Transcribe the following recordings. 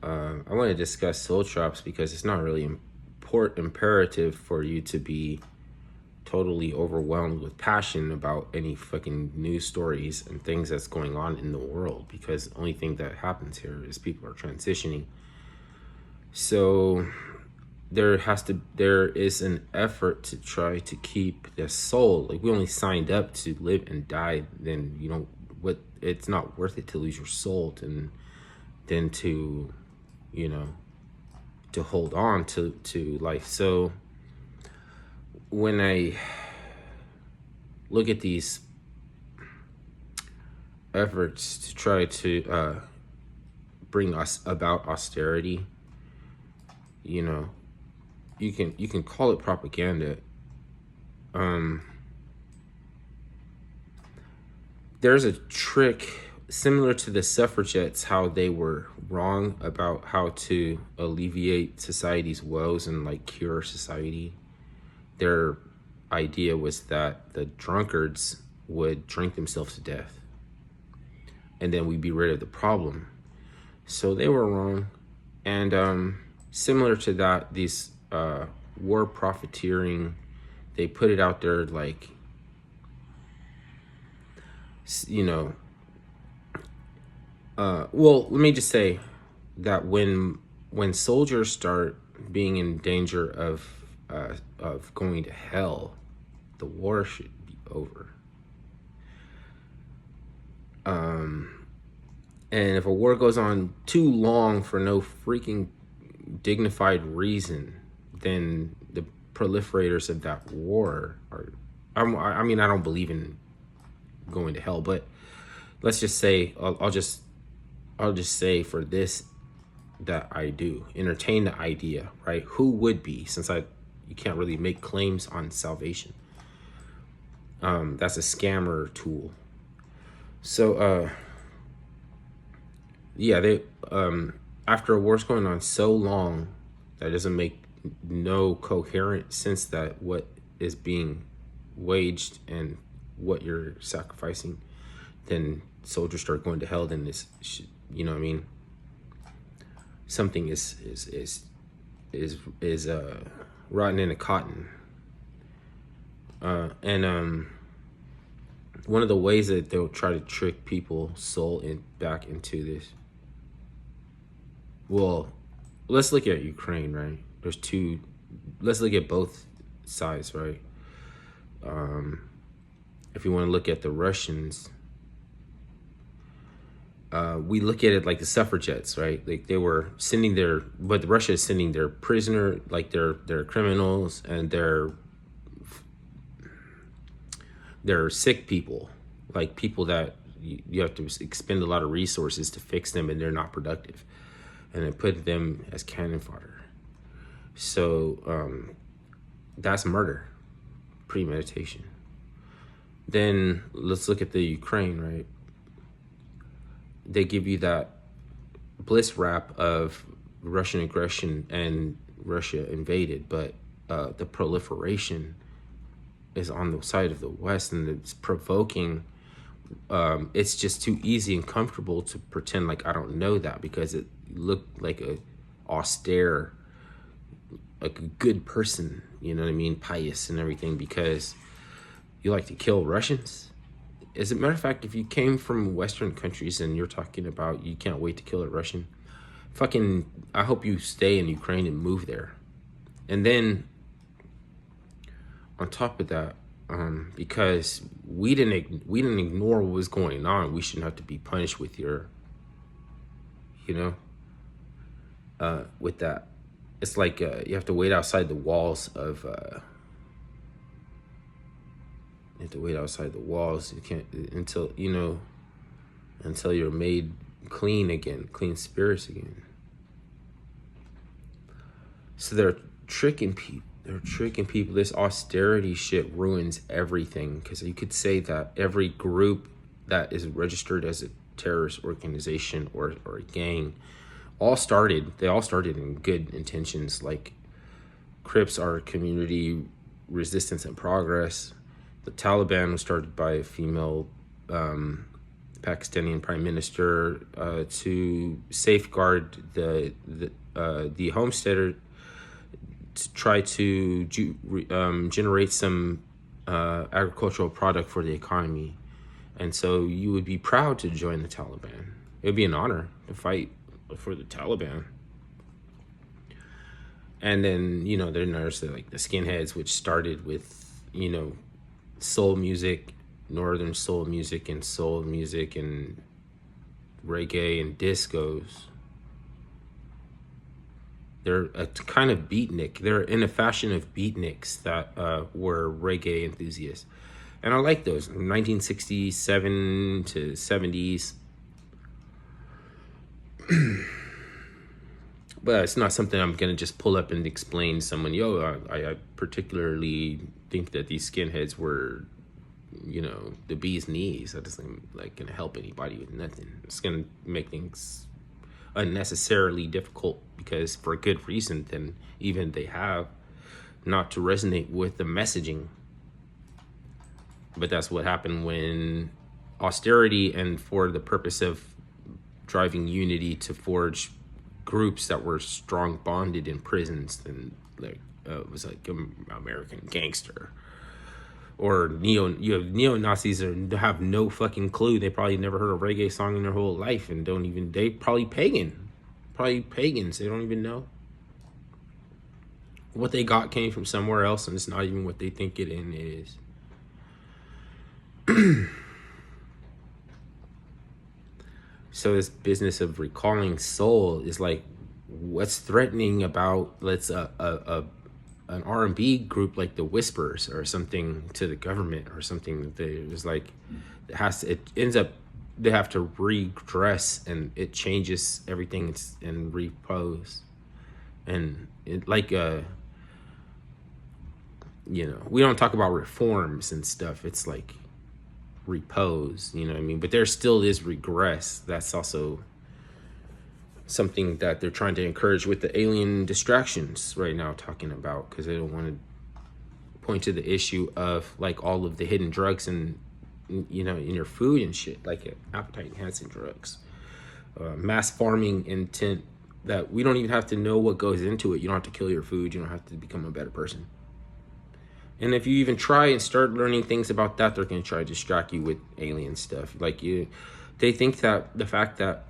I want to discuss soul traps because it's not really imperative for you to be totally overwhelmed with passion about any fucking news stories and things that's going on in the world, because the only thing that happens here is people are transitioning. So there is an effort to try to keep the soul. Like, we only signed up to live and die. Then you don't what it's not worth it to lose your soul than to, you know, to hold on to life. So when I look at these efforts to try to bring us about austerity, you know, you can call it propaganda. There's a trick similar to the suffragettes, how they were wrong about how to alleviate society's woes and like cure society. Their idea was that the drunkards would drink themselves to death and then we'd be rid of the problem. So they were wrong. And similar to that, these war profiteering, they put it out there like, you know, well, let me just say that when soldiers start being in danger of going to hell, the war should be over. And if a war goes on too long for no freaking dignified reason, then the proliferators of that war are. I mean, I don't believe in going to hell, but let's just say I'll just say for this that I do entertain the idea, right? Who would be, since you can't really make claims on salvation. That's a scammer tool. So yeah, they after a war's going on so long, that doesn't make no coherent sense that what is being waged and what you're sacrificing, then soldiers start going to hell. Then this, you know what I mean? Something is rotten in the cotton. And one of the ways that they'll try to trick people's soul back into this. Well, let's look at Ukraine, right? There's two. Let's look at both sides, right? If you want to look at the Russians, we look at it like the suffragettes, right? Like they were sending but Russia is sending their prisoner, like their criminals and their sick people, like people that you have to expend a lot of resources to fix them and they're not productive, and then put them as cannon fodder. So that's murder, premeditation. Then let's look at the Ukraine, right? They give you that bliss rap of Russian aggression and Russia invaded, but the proliferation is on the side of the West, and it's provoking. It's just too easy and comfortable to pretend like I don't know that, because it looked like a austere, like a good person, you know what I mean, pious and everything, because you like to kill Russians. As a matter of fact, if you came from Western countries and you're talking about you can't wait to kill a Russian, fucking, I hope you stay in Ukraine and move there. And then on top of that, because we didn't ignore what was going on, we shouldn't have to be punished with your, you know, with that. It's like you have to wait outside the walls of. You have to wait outside the walls. You can't until you're made clean again, clean spirits again. So they're tricking people. This austerity shit ruins everything, because you could say that every group that is registered as a terrorist organization or a gang they all started in good intentions. Like Crips are community resistance and progress. The Taliban was started by a female Pakistani Prime Minister, to safeguard the homesteader, to try to generate some agricultural product for the economy. And so you would be proud to join the Taliban. It would be an honor to fight for the Taliban. And then, then there's like the skinheads, which started with, soul music, northern soul music and reggae and discos. They're a kind of beatnik. They're in a fashion of beatniks that were reggae enthusiasts. And I like those, 1967 to 70s. But it's not something I'm going to just pull up and explain to someone, I particularly think that these skinheads were, the bee's knees. That doesn't going to help anybody with nothing. It's going to make things unnecessarily difficult, because for a good reason, then even they have not to resonate with the messaging. But that's what happened when austerity, and for the purpose of driving unity to forge groups that were strong bonded in prisons, and it was like American Gangster or neo-Nazis have no fucking clue. They probably never heard a reggae song in their whole life, and they probably pagans. They don't even know. What they got came from somewhere else, and it's not even what they think it is. So this business of recalling soul is like, what's threatening about an R&B group like the Whispers or something to the government or something that there's like, it ends up, they have to regress, and it changes everything and repose. And it we don't talk about reforms and stuff. It's like repose, you know what I mean? But there still is regress. That's also something that they're trying to encourage with the alien distractions right now, talking about, because they don't want to point to the issue of like all of the hidden drugs and in your food and shit, like appetite enhancing drugs, mass farming intent, that we don't even have to know what goes into it. You don't have to kill your food. You don't have to become a better person. And if you even try and start learning things about that, they're going to try to distract you with alien stuff. They think that the fact that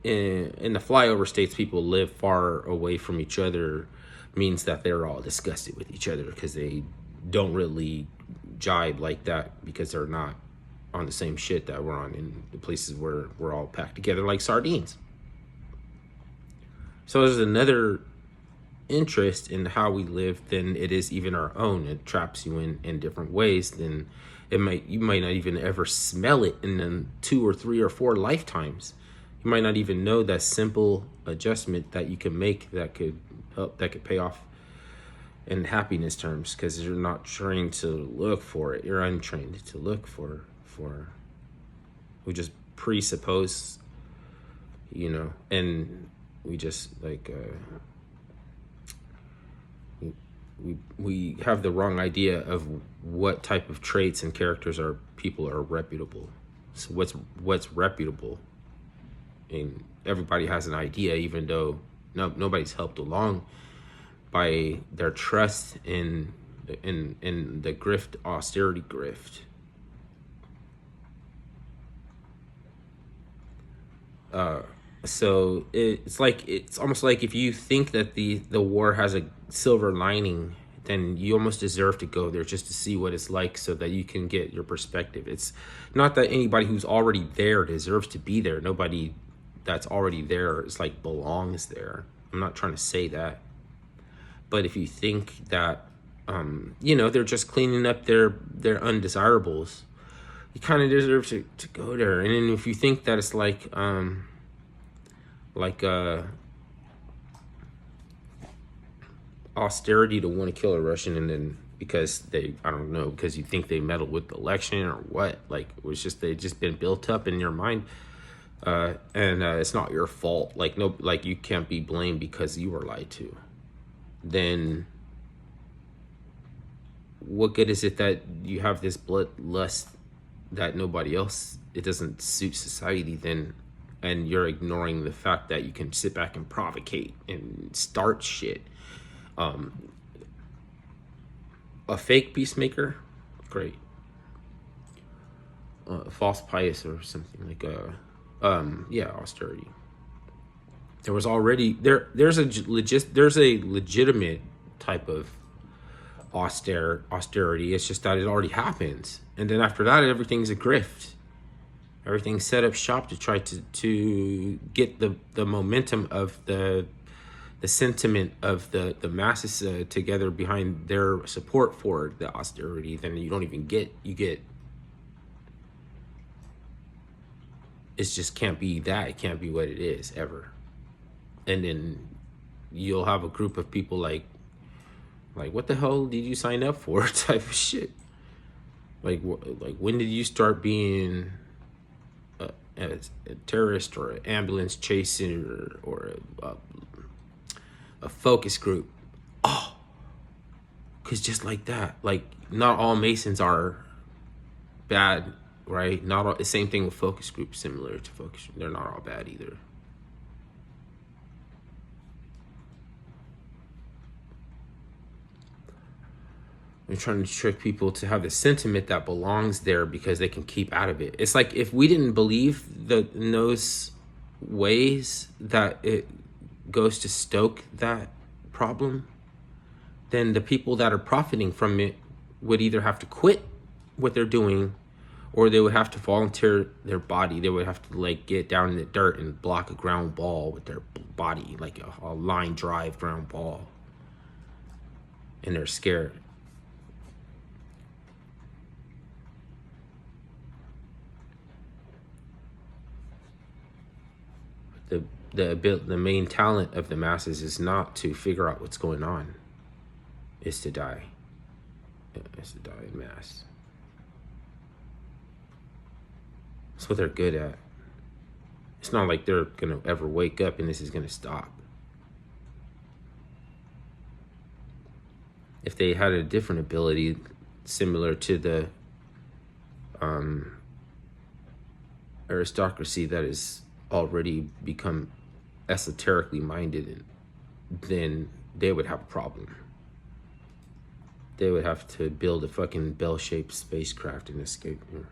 in the flyover states, people live far away from each other means that they're all disgusted with each other, because they don't really jibe like that, because they're not on the same shit that we're on in the places where we're all packed together like sardines. So there's another interest in how we live than it is even our own. It traps you in different ways. Then you might not even ever smell it in then 2 or 3 or 4 lifetimes. You might not even know that simple adjustment that you can make that could help, that could pay off in happiness terms, because you're not trained to look for it. You're untrained to look for we just presuppose, and we just we have the wrong idea of what type of traits and characters people are reputable. So what's reputable? And everybody has an idea, even though nobody's helped along by their trust in the grift, austerity grift. So it's almost like if you think that the war has a silver lining, then you almost deserve to go there just to see what it's like, so that you can get your perspective. It's not that anybody who's already there deserves to be there. Nobody that's already there is belongs there. I'm not trying to say that. But if you think that they're just cleaning up their undesirables, you kind of deserve to go there. And then if you think that it's austerity to want to kill a Russian, and then because because you think they meddled with the election or what, it was just, they've just been built up in your mind, and it's not your fault, you can't be blamed because you were lied to, then what good is it that you have this bloodlust that nobody else, it doesn't suit society, then, and you're ignoring the fact that you can sit back and provocate and start shit. A fake peacemaker, great. False pious or something like yeah, austerity. There was already there's a legitimate type of austerity. It's just that it already happens, and then after that, everything's a grift. Everything's set up shop to try to get the momentum of the sentiment of the masses together behind their support for the austerity. Then you don't even get, you get, it just can't be that. It can't be what it is ever. And then you'll have a group of people like what the hell did you sign up for type of shit. Like when did you start being a terrorist or an ambulance chaser or a focus group? Oh, because just like that, like not all Masons are bad, right? Not all, the same thing with focus groups, similar to focus, they're not all bad either. They're trying to trick people to have the sentiment that belongs there because they can keep out of it. It's like if we didn't believe in those ways that it goes to stoke that problem, then the people that are profiting from it would either have to quit what they're doing, or they would have to volunteer their body. They would have to like get down in the dirt and block a ground ball with their body, like a line drive ground ball. And they're scared. The main talent of the masses is not to figure out what's going on. It's to die. It's to die in mass. That's what they're good at. It's not like they're gonna ever wake up and this is gonna stop. If they had a different ability similar to the aristocracy that is already become esoterically minded, then they would have a problem. They would have to build a fucking bell-shaped spacecraft and escape here.